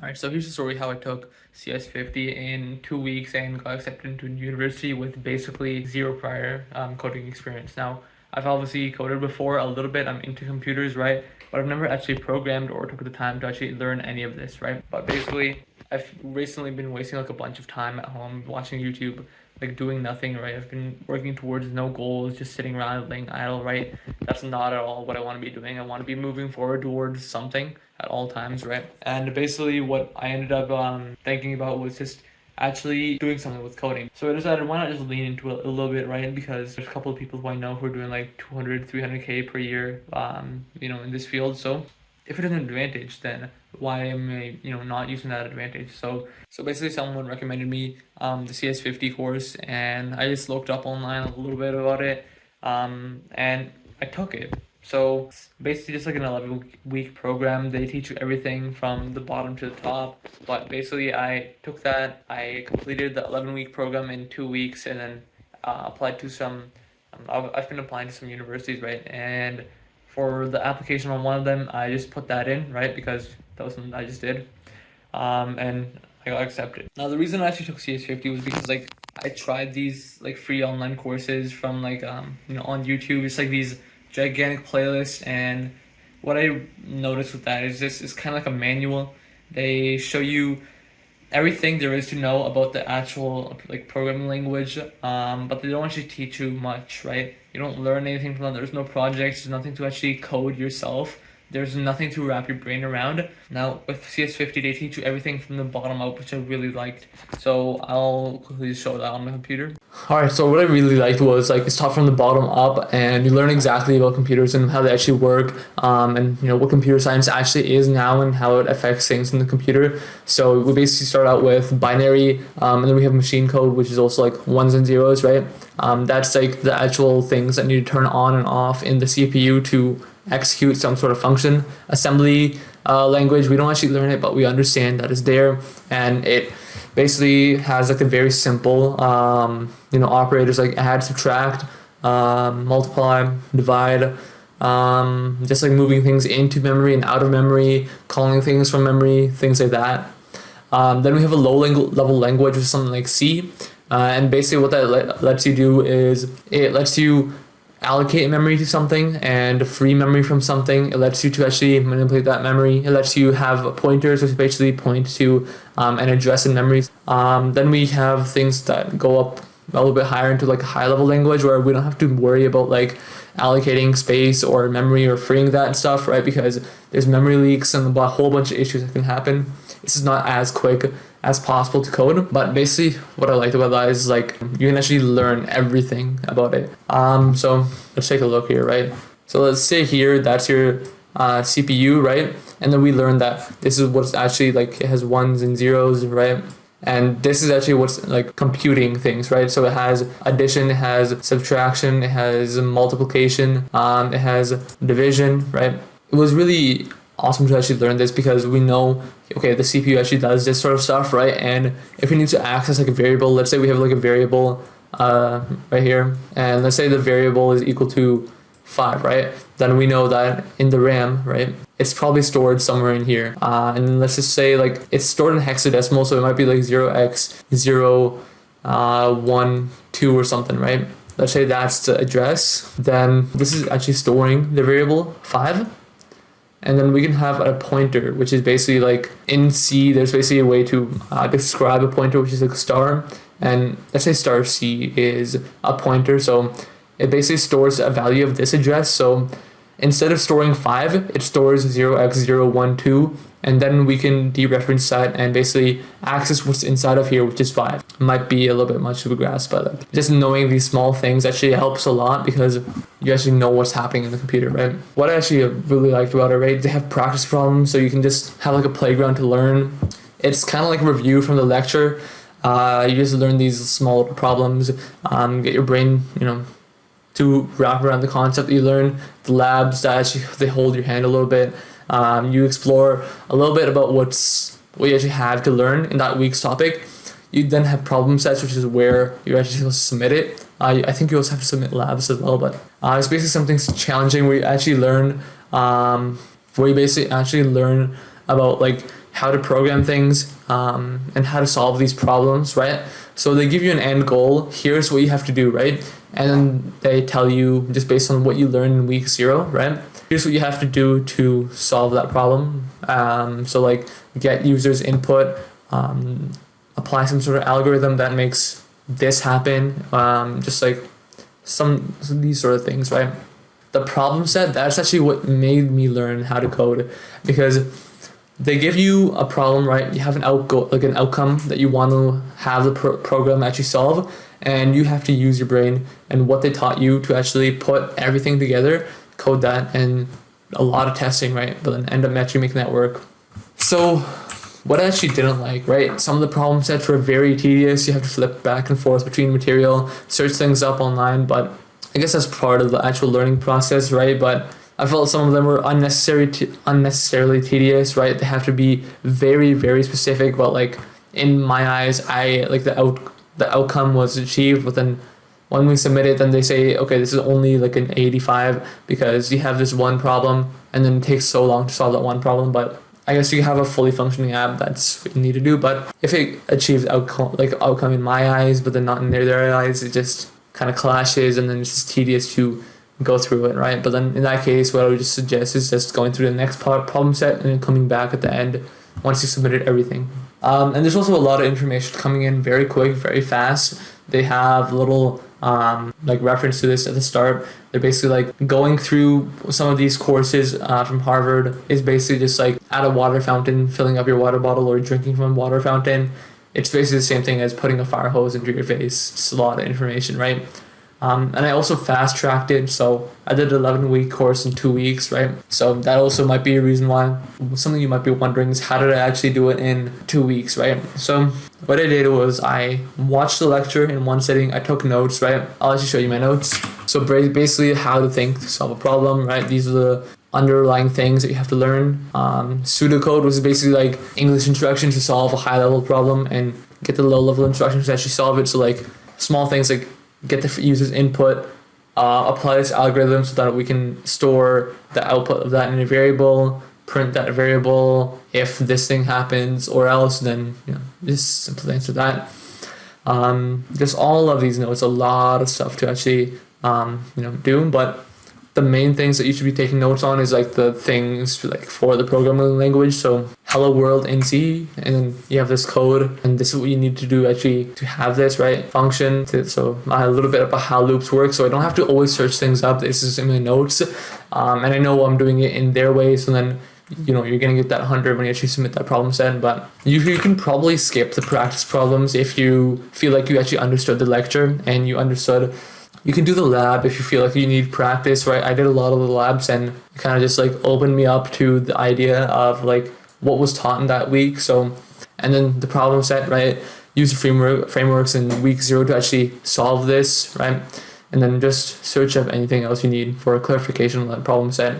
Alright, so here's the story how I took CS50 in 2 weeks and got accepted into university with basically zero prior coding experience. Now, I've obviously coded before a little bit, I'm into computers, right? But I've never actually programmed or took the time to actually learn any of this, right? But basically, I've recently been wasting like a bunch of time at home watching YouTube, like doing nothing, right? I've been working towards no goals, just sitting around laying idle, right? That's not at all what I want to be doing. I want to be moving forward towards something at all times, right? And basically, what I ended up thinking about was just actually doing something with coding. So I decided, why not just lean into it a little bit, right? Because there's a couple of people who I know who are doing like 200, 300K per year, in this field. So if it is an advantage, then why am I, not using that advantage? So basically, someone recommended me the CS50 course, and I just looked up online a little bit about it, and I took it. So basically just like an 11-week program. They teach you everything from the bottom to the top. But basically I took that, I completed the 11-week program in 2 weeks, and then applied to some, I've been applying to some universities, right? And for the application on one of them, I just put that in, right? Because that was something I just did. And I got accepted. Now the reason I actually took CS50 was because like I tried these like free online courses from like on YouTube. It's like these gigantic playlists, and what I noticed with that is this is kind of like a manual. They show you everything there is to know about the actual like programming language, but they don't actually teach you much, right? You don't learn anything from them. There's no projects, there's nothing to actually code yourself. There's nothing to wrap your brain around. Now with CS50 they teach you everything from the bottom up, which I really liked. So I'll quickly show that on my computer. Alright, so what I really liked was like it's taught from the bottom up, and you learn exactly about computers and how they actually work, and what computer science actually is now and how it affects things in the computer. So we basically start out with binary, and then we have machine code, which is also like ones and zeros, right? That's like the actual things that need to turn on and off in the CPU to execute some sort of function. Assembly language, we don't actually learn it, but we understand that it's there, and it basically has like a very simple operators like add, subtract, multiply, divide, just like moving things into memory and out of memory, calling things from memory, things like that. Then we have a low level language, which is something like C, and basically what that lets you do is it lets you allocate memory to something and free memory from something. It lets you to actually manipulate that memory. It lets you have pointers, which basically point to an address in memories. Then we have things that go up a little bit higher into like a high level language, where we don't have to worry about like allocating space or memory or freeing that and stuff, right? Because there's memory leaks and a whole bunch of issues that can happen. This is not as quick as possible to code, but basically what I liked about that is like you can actually learn everything about it. So let's take a look here, right? So let's say here that's your CPU, right? And then we learned that this is what's actually like, it has ones and zeros, right? And this is actually what's like computing things, right? So it has addition, it has subtraction, it has multiplication, it has division, right? It was really awesome to actually learn this, because we know, okay, the CPU actually does this sort of stuff, right? And if we need to access like a variable, let's say we have like a variable right here, and let's say the variable is equal to 5, right? Then we know that in the RAM, right, it's probably stored somewhere in here. And let's just say like it's stored in hexadecimal, so it might be like 0x012 or something, right? Let's say that's the address. Then this is actually storing the variable 5. And then we can have a pointer, which is basically like in C, there's basically a way to describe a pointer, which is like a star. And let's say star C is a pointer. So it basically stores a value of this address. So instead of storing 5, it stores 0x012. And then we can dereference that and basically access what's inside of here, which is 5. Might be a little bit much of a grasp, but like just knowing these small things actually helps a lot, because you actually know what's happening in the computer, right? What I actually really liked about it, right, they have practice problems, so you can just have like a playground to learn. It's kind of like a review from the lecture. You just learn these small problems, get your brain, to wrap around the concept. You learn the labs that actually they hold your hand a little bit. You explore a little bit about what you actually have to learn in that week's topic. You then have problem sets, which is where you're actually supposed to submit it. I think you also have to submit labs as well, but it's basically something challenging where you actually learn, about like how to program things, and how to solve these problems, right? So they give you an end goal. Here's what you have to do, right? And then they tell you, just based on what you learned in week 0, right? Here's what you have to do to solve that problem. So like get users input, apply some sort of algorithm that makes this happen, just like some of these sort of things, right? The problem set, that's actually what made me learn how to code, because they give you a problem, right? You have an outcome that you want to have the program actually solve, and you have to use your brain and what they taught you to actually put everything together, code that, and a lot of testing, right? But then end up actually making that work. So what I actually didn't like, right? Some of the problem sets were very tedious. You have to flip back and forth between material, search things up online, but I guess that's part of the actual learning process, right? But I felt some of them were unnecessarily tedious, right? They have to be very, very specific, but like in my eyes, I like the outcome was achieved, but then when we submit it, then they say, okay, this is only like an 85 because you have this one problem, and then it takes so long to solve that one problem. But I guess you have a fully functioning app, that's what you need to do. But if it achieves outcome in my eyes, but then not in their eyes, it just kind of clashes, and then it's just tedious to go through it, right? But then in that case, what I would just suggest is just going through the next problem set and then coming back at the end once you submitted everything. And there's also a lot of information coming in very quick, very fast. They have little like reference to this at the start. They're basically like going through some of these courses from Harvard is basically just like at a water fountain, filling up your water bottle or drinking from a water fountain. It's basically the same thing as putting a fire hose into your face. It's a lot of information, right? And I also fast tracked it, so I did an 11-week course in 2 weeks, right? So that also might be a reason why. Something you might be wondering is, how did I actually do it in 2 weeks, right? So what I did was I watched the lecture in one sitting. I took notes, right? I'll actually show you my notes. So basically how to think to solve a problem, right? These are the underlying things that you have to learn. Pseudocode was basically like English instructions to solve a high-level problem and get the low-level instructions to actually solve it. So like small things like get the user's input, apply this algorithm so that we can store the output of that in a variable, print that variable if this thing happens, or else, then just simply answer that. Just all of these notes, a lot of stuff to actually do, but the main things that you should be taking notes on is like the things like for the programming language. So hello world in C, and then you have this code, and this is what you need to do actually to have this, right? Function. So a little bit about how loops work, so I don't have to always search things up. This is in my notes, and I know I'm doing it in their way, so then you're gonna get that 100 when you actually submit that problem set. But you can probably skip the practice problems if you feel like you actually understood the lecture and you understood. You can do the lab if you feel like you need practice, right? I did a lot of the labs, and it kind of just like opened me up to the idea of like what was taught in that week. So, and then the problem set, right? Use the frameworks in week 0 to actually solve this, right? And then just search up anything else you need for a clarification on that problem set.